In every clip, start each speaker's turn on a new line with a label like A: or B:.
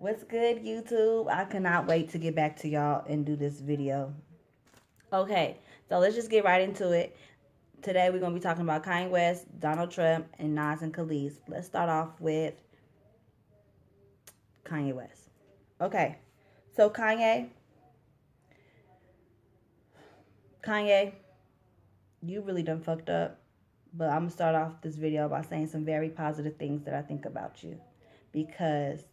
A: What's good, YouTube? I cannot wait to get back to y'all and do this video. Okay, so let's just get right into it. Today we're going to be talking about Kanye West, Donald Trump, and Nas and Kelis. Let's start off with Kanye West. Okay, so Kanye, you really done fucked up. But I'm going to start off this video by saying some very positive things that I think about you. Because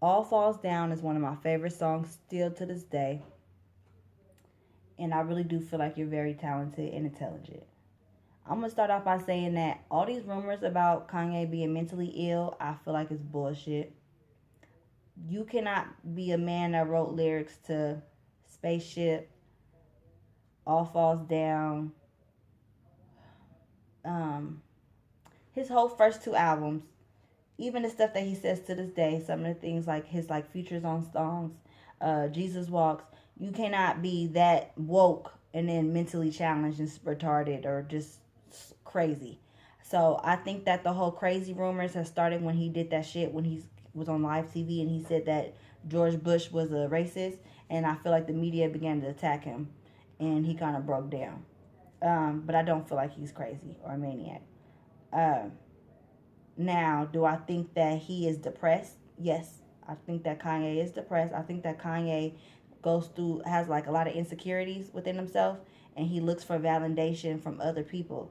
A: All Falls Down is one of my favorite songs still to this day. And I really do feel like you're very talented and intelligent. I'm going to start off by saying that all these rumors about Kanye being mentally ill, I feel like it's bullshit. You cannot be a man that wrote lyrics to Spaceship, All Falls Down, his whole first two albums, even the stuff that he says to this day, some of the things like his features on songs, Jesus Walks, you cannot be that woke and then mentally challenged and retarded or just crazy. So I think that the whole crazy rumors have started when he did that shit when he was on live TV and he said that George Bush was a racist, and I feel like the media began to attack him and he kind of broke down. But I don't feel like he's crazy or a maniac. Now, do I think that he is depressed? Yes. I think that Kanye is depressed. I think that Kanye has a lot of insecurities within himself, and he looks for validation from other people.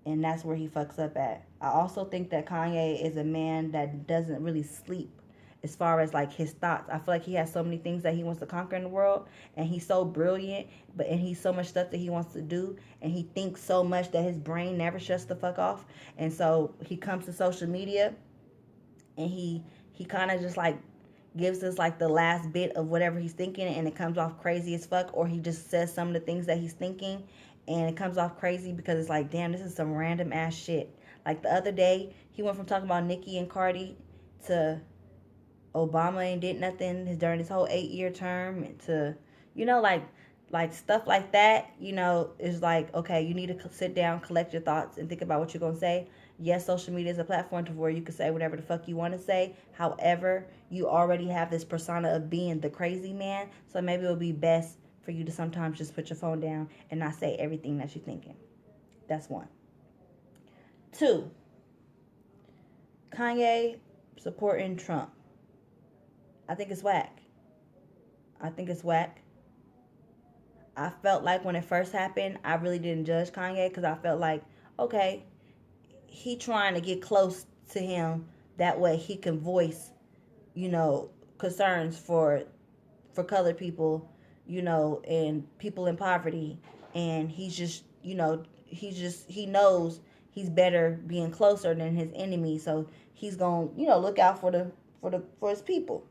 A: And that's where he fucks up at. I also think that Kanye is a man that doesn't really sleep as far as his thoughts. I feel like he has so many things that he wants to conquer in the world, and he's so brilliant, and he's so much stuff that he wants to do, and he thinks so much that his brain never shuts the fuck off. And so he comes to social media and he kind of just gives us the last bit of whatever he's thinking, and it comes off crazy as fuck, or he just says some of the things that he's thinking and it comes off crazy because it's damn, this is some random ass shit. Like the other day he went from talking about Nicki and Cardi to Obama ain't did nothing during his whole 8-year term, and to stuff like that. Is okay, you need to sit down, collect your thoughts, and think about what you're gonna say. Yes, social media is a platform to where you can say whatever the fuck you want to say. However, you already have this persona of being the crazy man, so maybe it would be best for you to sometimes just put your phone down and not say everything that you're thinking. That's one. Two, Kanye supporting Trump. I think it's whack. I felt like when it first happened, I really didn't judge Kanye because I felt like, okay, he trying to get close to him. That way he can voice, concerns for colored people, and people in poverty. And he's just, he knows he's better being closer than his enemy. So he's going to, look out for his people.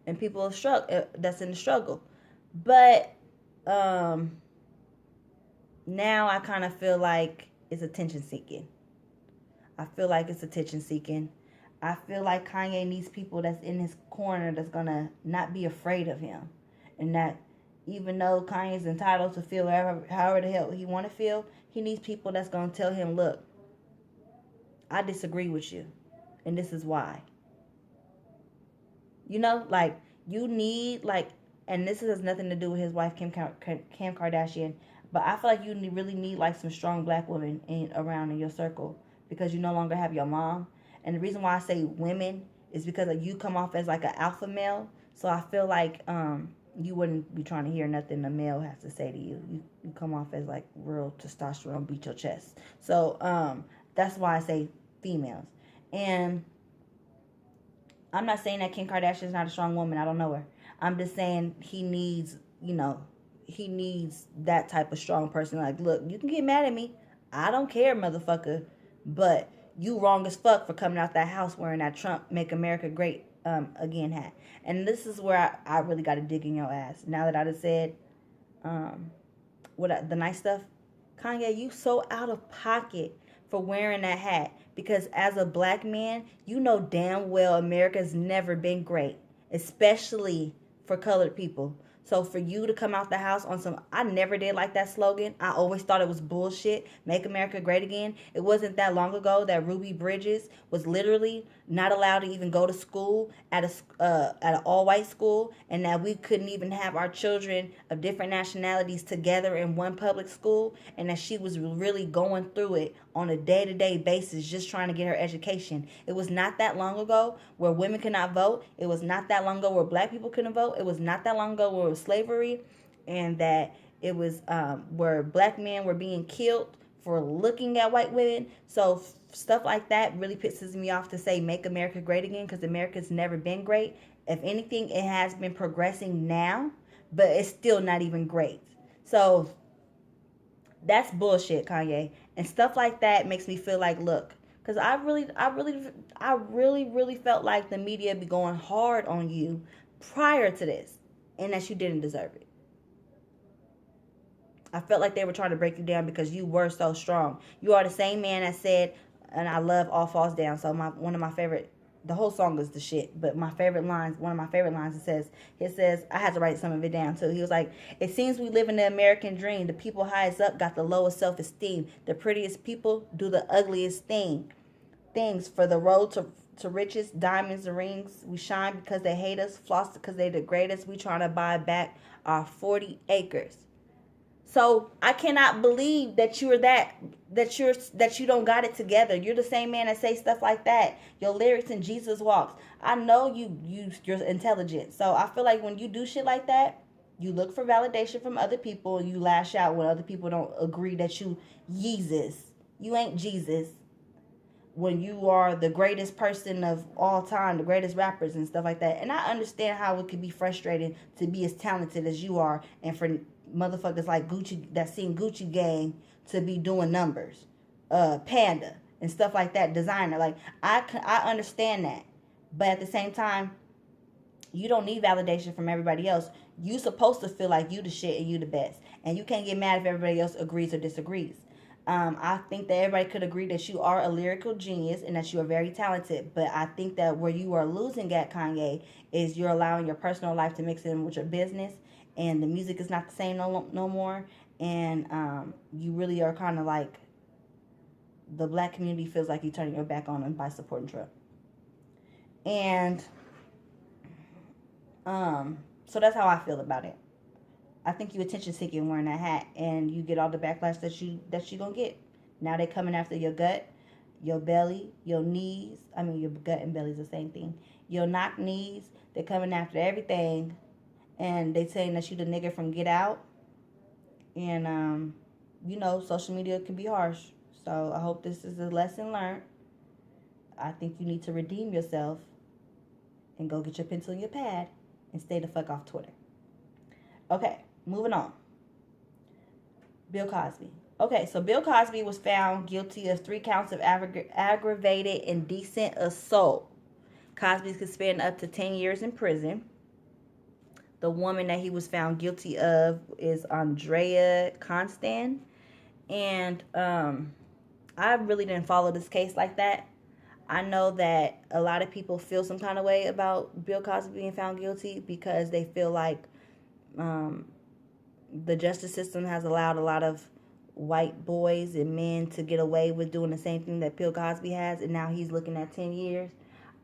A: And people that's in the struggle. But now I kind of feel like it's attention seeking. I feel like Kanye needs people that's in his corner that's going to not be afraid of him. And that even though Kanye's entitled to feel however the hell he want to feel, he needs people that's going to tell him, look, I disagree with you, and this is why. You need, and this has nothing to do with his wife, Kim Kardashian, but I feel like you really need, some strong black women around in your circle, because you no longer have your mom. And the reason why I say women is because you come off as, an alpha male, so I feel like you wouldn't be trying to hear nothing a male has to say to you. You come off as, real testosterone, beat your chest. So that's why I say females. And I'm not saying that Kim Kardashian is not a strong woman. I don't know her. I'm just saying he needs that type of strong person. Look, you can get mad at me. I don't care, motherfucker. But you wrong as fuck for coming out that house wearing that Trump Make America Great Again hat. And this is where I really got to dig in your ass. Now that I just said the nice stuff. Kanye, you so out of pocket for wearing that hat, because as a black man, you know damn well America's never been great, especially for colored people. So for you to come out the house on some, I never did like that slogan. I always thought it was bullshit. Make America Great Again. It wasn't that long ago that Ruby Bridges was literally not allowed to even go to school at an all white school, and that we couldn't even have our children of different nationalities together in one public school, and that she was really going through it on a day-to-day basis just trying to get her education. It was not that long ago where women could not vote. It was not that long ago where black people couldn't vote. It was not that long ago where it was slavery, and that it was where black men were being killed for looking at white women. So stuff like that really pisses me off to say make America great again, because America's never been great. If anything, it has been progressing now, but it's still not even great. So that's bullshit, Kanye. And stuff like that makes me feel like, look, because I really felt like the media be going hard on you prior to this, and that you didn't deserve it. I felt like they were trying to break you down because you were so strong. You are the same man that said, and I love All Falls Down. So one of my favorite, the whole song is the shit, but one of my favorite lines, it says, I had to write some of it down too. He was like, it seems we live in the American dream. The people highest up got the lowest self-esteem. The prettiest people do the ugliest things for the road to riches, diamonds and rings. We shine because they hate us, floss because they degrade us. We trying to buy back our 40 acres. So I cannot believe that you don't got it together. You're the same man that say stuff like that. Your lyrics in Jesus Walks. I know you're intelligent. So I feel like when you do shit like that, you look for validation from other people, and you lash out when other people don't agree that you Jesus. You ain't Jesus. When you are the greatest person of all time, the greatest rappers and stuff like that. And I understand how it could be frustrating to be as talented as you are, and for motherfuckers like Gucci that sing Gucci Gang to be doing numbers, Panda and stuff like that, designer. Like I understand that, but at the same time, you don't need validation from everybody else. You supposed to feel like you the shit and you the best, and you can't get mad if everybody else agrees or disagrees. I think that everybody could agree that you are a lyrical genius and that you are very talented. But I think that where you are losing at, Kanye, is you're allowing your personal life to mix in with your business, and the music is not the same no more. And you really are kind of like, the black community feels like you're turning your back on them by supporting Trump. And so that's how I feel about it. I think you attention seeking wearing that hat, and you get all the backlash that you gonna get. Now they coming after your gut, your belly, your knees. I mean, your gut and belly is the same thing. Your knock knees. They're coming after everything, and they saying that you the nigga from Get Out. And social media can be harsh. So I hope this is a lesson learned. I think you need to redeem yourself and go get your pencil and your pad and stay the fuck off Twitter. Okay. Moving on. Bill Cosby. Okay, so Bill Cosby was found guilty of 3 counts of aggravated indecent assault. Cosby could spend up to 10 years in prison. The woman that he was found guilty of is Andrea Constan. And I really didn't follow this case like that. I know that a lot of people feel some kind of way about Bill Cosby being found guilty because they feel like the justice system has allowed a lot of white boys and men to get away with doing the same thing that Bill Cosby has, and now he's looking at 10 years.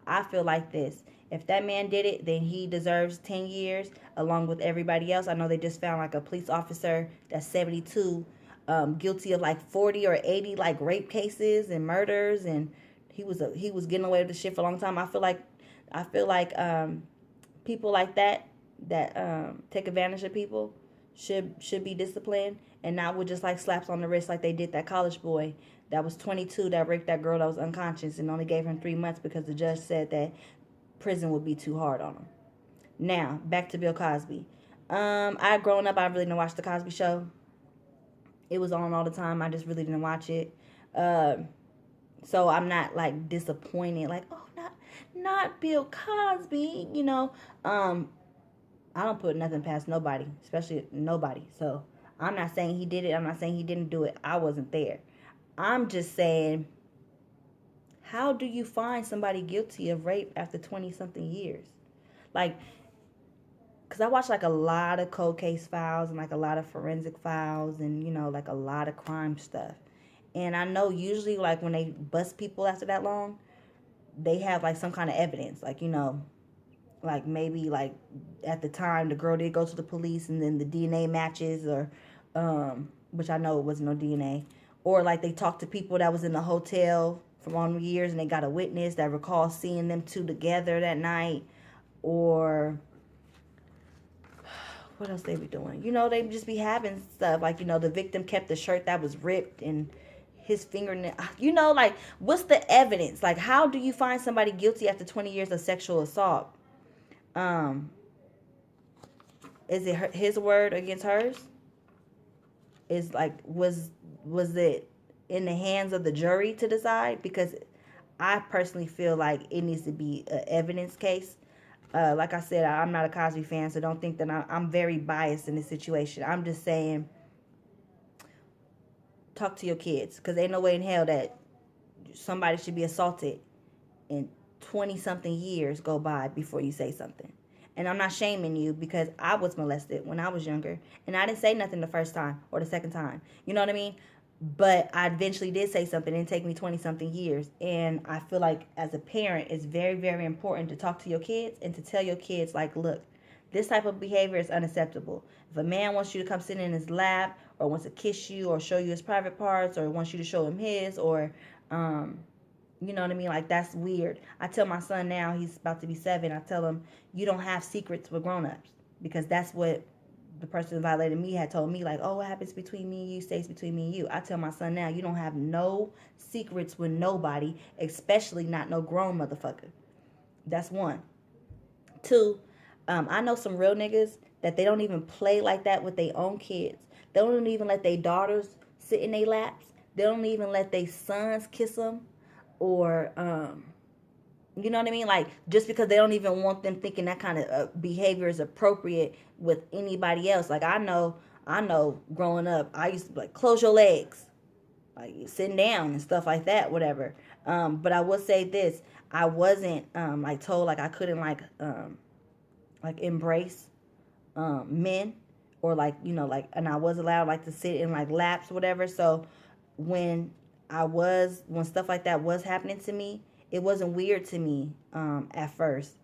A: I feel like this. If that man did it, then he deserves 10 years along with everybody else. I know they just found like a police officer that's 72 guilty of like 40 or 80 like rape cases and murders, and he was getting away with the shit for a long time. I feel like people like that take advantage of people should be disciplined, and not with just like slaps on the wrist like they did that college boy that was 22 that raped that girl that was unconscious and only gave him 3 months because the judge said that prison would be too hard on him. Now, back to Bill Cosby. Growing up, I really didn't watch the Cosby Show. It was on all the time. I just really didn't watch it. So I'm not like disappointed, like, oh, not Bill Cosby, I don't put nothing past nobody, especially nobody. So I'm not saying he did it. I'm not saying he didn't do it. I wasn't there. I'm just saying, how do you find somebody guilty of rape after 20-something years? Like, because I watch like a lot of cold case files and like a lot of forensic files and, like a lot of crime stuff. And I know usually like when they bust people after that long, they have like some kind of evidence, like, you know, like maybe like at the time the girl did go to the police and then the DNA matches, or which I know it was no DNA, or like they talked to people that was in the hotel for long years and they got a witness that recalls seeing them two together that night, or what else they be doing? You know, they just be having stuff like, you know, the victim kept the shirt that was ripped and his fingernail. You know, like, what's the evidence? Like, how do you find somebody guilty after 20 years of sexual assault? Is it his word against hers? Is like, was it in the hands of the jury to decide? Because I personally feel like it needs to be an evidence case. Like I said, I'm not a Cosby fan, so don't think that I'm very biased in this situation. I'm just saying, talk to your kids, because ain't no way in hell that somebody should be assaulted and 20-something years go by before you say something. And I'm not shaming you, because I was molested when I was younger, and I didn't say nothing the first time or the second time. You know what I mean? But I eventually did say something. It didn't take me 20-something years. And I feel like as a parent, it's very, very important to talk to your kids and to tell your kids, like, look, this type of behavior is unacceptable. If a man wants you to come sit in his lap, or wants to kiss you, or show you his private parts, or wants you to show him his, or you know what I mean? Like, that's weird. I tell my son now, he's about to be 7, I tell him, you don't have secrets with grown-ups, because that's what the person who violated me had told me, like, oh, what happens between me and you stays between me and you. I tell my son now, you don't have no secrets with nobody, especially not no grown motherfucker. That's 1. 2, I know some real niggas that they don't even play like that with their own kids. They don't even let their daughters sit in their laps. They don't even let their sons kiss them, or you know what I mean? Like, just because they don't even want them thinking that kind of behavior is appropriate with anybody else. Like, I know growing up, I used to be like, close your legs, like sitting down and stuff like that, whatever. But I will say this, I wasn't like told like I couldn't like embrace men, or like, you know, like, and I was allowed like to sit in like laps, whatever. So when stuff like that was happening to me, it wasn't weird to me at first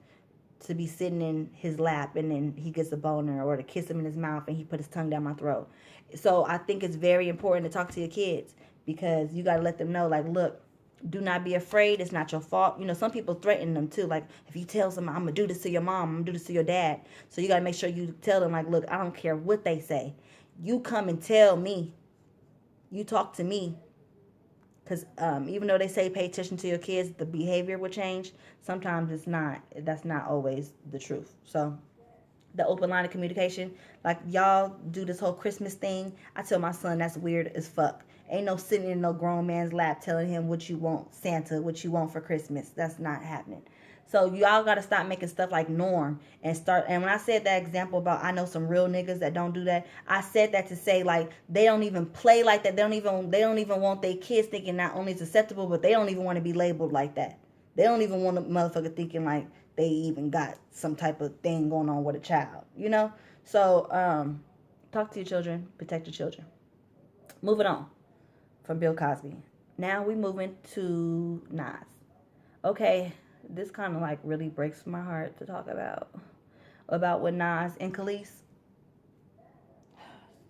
A: to be sitting in his lap and then he gets a boner, or to kiss him in his mouth and he put his tongue down my throat. So I think it's very important to talk to your kids, because you got to let them know, like, look, do not be afraid. It's not your fault. You know, some people threaten them too. Like, if you tell someone, I'm going to do this to your mom, I'm going to do this to your dad. So you got to make sure you tell them, like, look, I don't care what they say. You come and tell me. You talk to me. Because even though they say pay attention to your kids, the behavior will change. Sometimes it's not. That's not always the truth. So the open line of communication, like, y'all do this whole Christmas thing. I tell my son that's weird as fuck. Ain't no sitting in no grown man's lap telling him what you want, Santa, what you want for Christmas. That's not happening. So y'all got to stop making stuff like norm and start. And when I said that example about, I know some real niggas that don't do that, I said that to say, like, they don't even play like that. They don't even want their kids thinking not only it's acceptable, but they don't even want to be labeled like that. They don't even want a motherfucker thinking like they even got some type of thing going on with a child, you know? So talk to your children, protect your children. Moving on from Bill Cosby. Now we moving to Nas. Okay, this kind of like really breaks my heart to talk about with Nas and Kelis.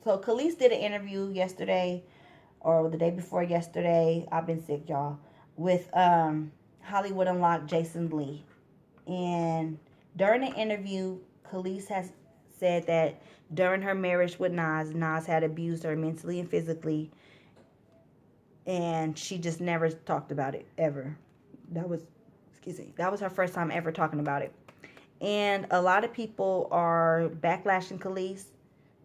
A: So Kelis did an interview yesterday, or the day before yesterday, I've been sick, y'all, with Hollywood Unlocked Jason Lee. And during the interview, Kelis has said that during her marriage with Nas had abused her mentally and physically, and she just never talked about it ever. That was her first time ever talking about it. And a lot of people are backlashing Kelis,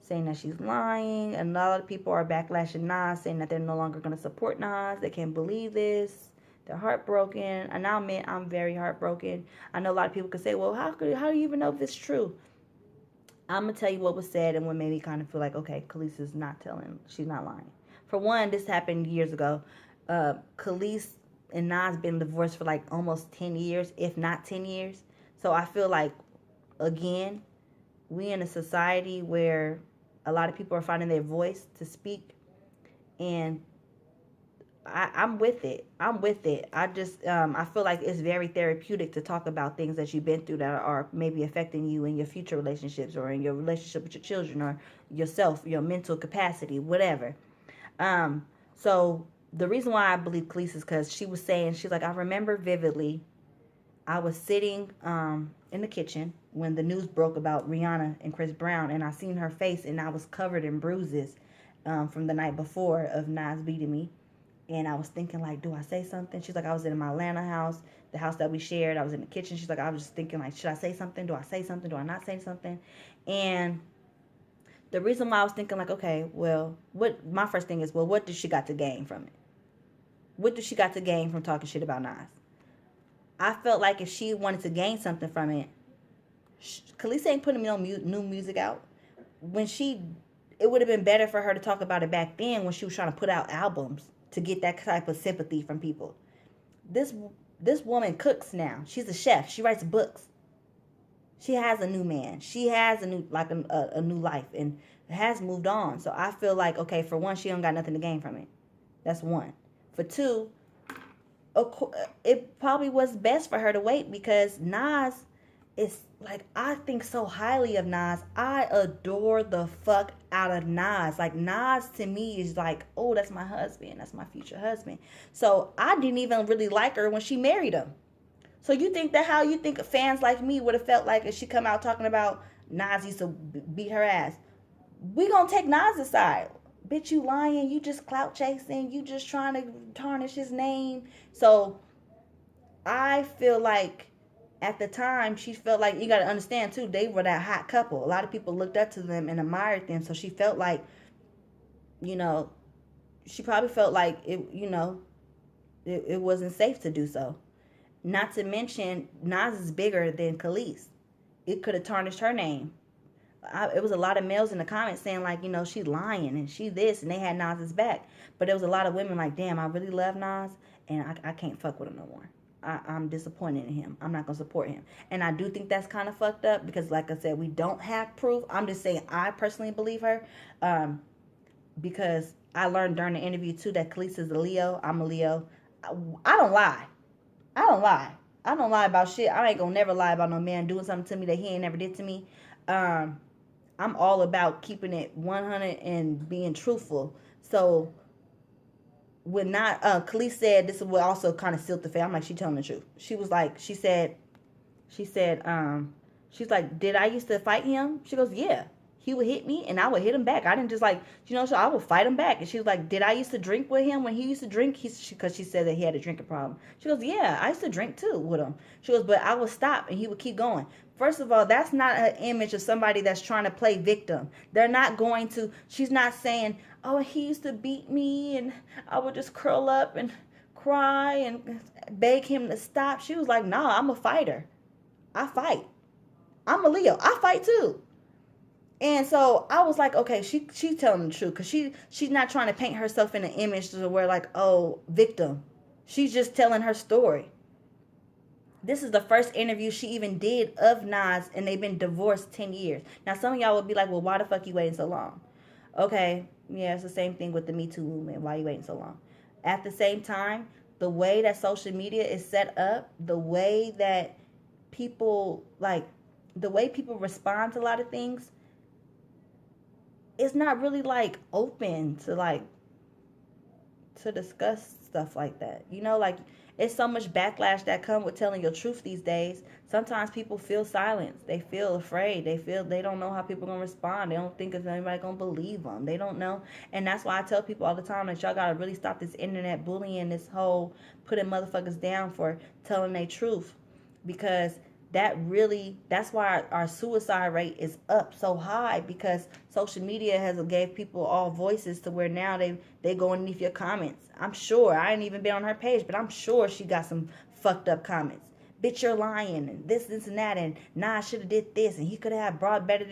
A: saying that she's lying. And a lot of people are backlashing Nas, saying that they're no longer going to support Nas. They can't believe this. They're heartbroken. And I'll admit, I'm very heartbroken. I know a lot of people could say, well, how do you even know if it's true? I'm going to tell you what was said and what made me kind of feel like, okay, Kelis is she's not lying. For one, this happened years ago. Kelis and Nas been divorced for like almost 10 years, if not 10 years. So I feel like, again, we in a society where a lot of people are finding their voice to speak. And I'm with it. I'm with it. I just I feel like it's very therapeutic to talk about things that you've been through that are maybe affecting you in your future relationships or in your relationship with your children or yourself, your mental capacity, whatever. Um, so the reason why I believe Kelis is because she was saying, she's like, I remember vividly, I was sitting in the kitchen when the news broke about Rihanna and Chris Brown, and I seen her face, and I was covered in bruises from the night before of Nas beating me. And I was thinking, like, do I say something? She's like, I was in my Atlanta house, the house that we shared. I was in the kitchen. She's like, I was just thinking, like, should I say something? Do I say something? Do I not say something? And the reason why I was thinking, like, okay, well, my first thing is, well, what does she got to gain from it? What does she got to gain from talking shit about Nas? I felt like if she wanted to gain something from it, Kelis ain't putting no new music out. It would have been better for her to talk about it back then when she was trying to put out albums to get that type of sympathy from people. This woman cooks now. She's a chef. She writes books. She has a new man. She has a new life and has moved on. So I feel like, okay, for one, she don't got nothing to gain from it. That's one. For two, it probably was best for her to wait because Nas is like, I think so highly of Nas. I adore the fuck out of Nas. Like, Nas to me is like, oh, that's my husband. That's my future husband. So I didn't even really like her when she married him. So you think that how you think fans like me would have felt like if she come out talking about Nas used to beat her ass? We gonna take Nas' side. Bitch, you lying. You just clout chasing. You just trying to tarnish his name. So I feel like at the time, she felt like, you got to understand too, they were that hot couple. A lot of people looked up to them and admired them. So she felt like, she probably felt like it wasn't safe to do so. Not to mention, Nas is bigger than Kelis. It could have tarnished her name. It was a lot of males in the comments saying like, she's lying and she this, and they had Nas's back. But there was a lot of women like, damn, I really love Nas and I can't fuck with him no more. I'm disappointed in him. I'm not going to support him. And I do think that's kind of fucked up because, like I said, we don't have proof. I'm just saying I personally believe her because I learned during the interview, too, that Kelis is a Leo. I'm a Leo. I don't lie. I don't lie about shit. I ain't going to never lie about no man doing something to me that he ain't never did to me. I'm all about keeping it 100 and being truthful. So when Kelis said this would also kind of silt the fate. I'm like, she telling the truth. She was like, she's like, did I used to fight him? She goes, yeah. He would hit me and I would hit him back. I didn't just like, so I would fight him back. And she was like, did I used to drink with him when he used to drink? Because she said that he had a drinking problem. She goes, yeah, I used to drink too with him. She goes, but I would stop and he would keep going. First of all, that's not an image of somebody that's trying to play victim. They're not going to, she's not saying, oh, he used to beat me and I would just curl up and cry and beg him to stop. She was like, nah, I'm a fighter. I fight. I'm a Leo. I fight too. And so I was like, okay, she's telling the truth because she's not trying to paint herself in an image to where like, oh, victim. She's just telling her story. This is the first interview she even did of Nas, and they've been divorced 10 years. Now, some of y'all would be like, well, why the fuck you waiting so long? Okay, yeah, it's the same thing with the Me Too movement. Why you waiting so long? At the same time, the way that social media is set up, the way that people respond to a lot of things, it's not really like open to discuss stuff like that. Like it's so much backlash that come with telling your truth these days. Sometimes people feel silenced. They feel afraid. They don't know how people are going to respond. They don't think if anybody going to believe them. They don't know. And that's why I tell people all the time that y'all got to really stop this internet bullying, this whole putting motherfuckers down for telling their truth. Because that's why our suicide rate is up so high, because social media has gave people all voices to where now they go underneath your comments. I'm sure, I ain't even been on her page, but I'm sure she got some fucked up comments. Bitch, you're lying, and this and that, and Nas should have did this, and he could have brought better.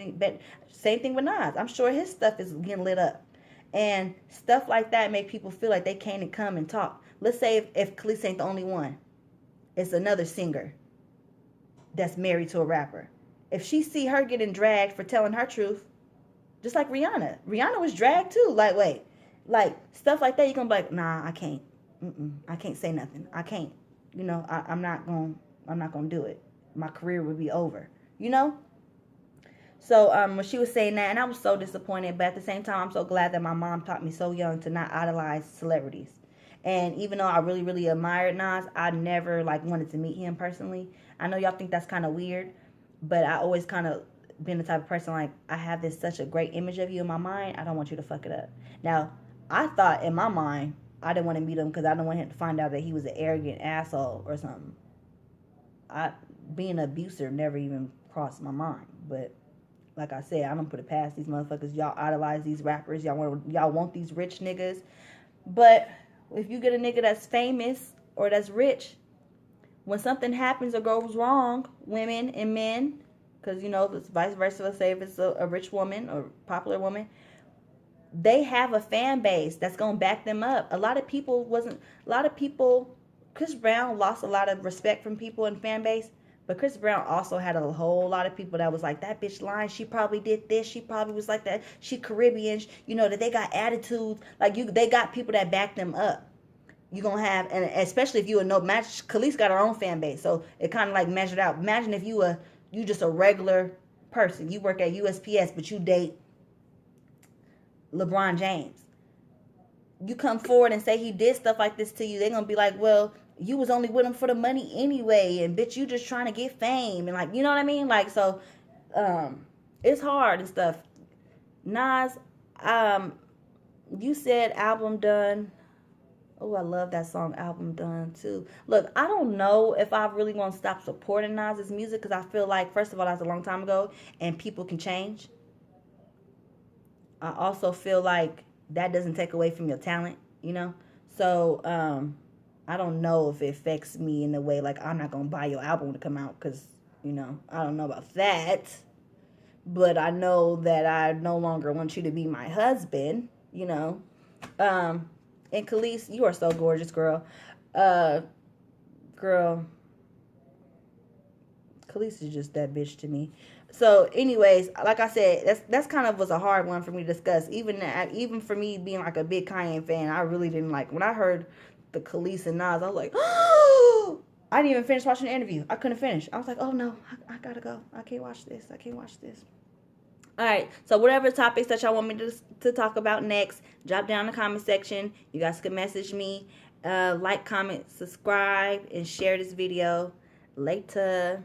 A: Same thing with Nas. I'm sure his stuff is getting lit up. And stuff like that make people feel like they can't come and talk. Let's say if Kelis ain't the only one. It's another singer that's married to a rapper. If she see her getting dragged for telling her truth, just like Rihanna was dragged too. Like, wait, like stuff like that, you're gonna be like, nah, I can't. I can't say nothing. I can't. You know, I'm not gonna do it. My career would be over. You know. So when she was saying that, and I was so disappointed, but at the same time, I'm so glad that my mom taught me so young to not idolize celebrities. And even though I really, really admired Nas, I never like wanted to meet him personally. I know y'all think that's kind of weird, but I always kind of been the type of person like, I have this such a great image of you in my mind. I don't want you to fuck it up. Now, I thought in my mind I didn't want to meet him because I didn't want him to find out that he was an arrogant asshole or something. Being an abuser never even crossed my mind, but like I said, I don't put it past these motherfuckers. Y'all idolize these rappers. Y'all want these rich niggas. But if you get a nigga that's famous or that's rich, when something happens or goes wrong, women and men, because, you know, it's vice versa. Let's say if it's a rich woman or popular woman, they have a fan base that's going to back them up. A lot of people, Chris Brown lost a lot of respect from people in fan base. But Chris Brown also had a whole lot of people that was like, that bitch lying. She probably did this. She probably was like that. She Caribbean. You know, that they got attitudes. Like, they got people that back them up. You're going to have, and especially if you match, Kelis got her own fan base. So it kind of like measured out. Imagine if you just a regular person. You work at USPS, but you date LeBron James. You come forward and say he did stuff like this to you. They're going to be like, well, you was only with him for the money anyway, and bitch, you just trying to get fame, and like, you know what I mean? Like, so, it's hard and stuff. Nas, you said album done. Oh, I love that song, album done too. Look, I don't know if I really want to stop supporting Nas's music, because I feel like, first of all, that's a long time ago, and people can change. I also feel like that doesn't take away from your talent, you know? So, I don't know if it affects me in a way, like, I'm not going to buy your album to come out, because, you know, I don't know about that. But I know that I no longer want you to be my husband, you know. And Kelis, you are so gorgeous, girl. Girl, Kelis is just that bitch to me. So, anyways, like I said, that's kind of was a hard one for me to discuss. Even for me being like a big Kanye fan, I really didn't like, when I heard the Kelis and Nas, I was like, oh, I didn't even finish watching the interview. I couldn't finish. I was like, oh no, I gotta go. I can't watch this. All right, so whatever topics that y'all want me to talk about next, drop down in the comment section. You guys can message me, like, comment, subscribe, and share this video. Later.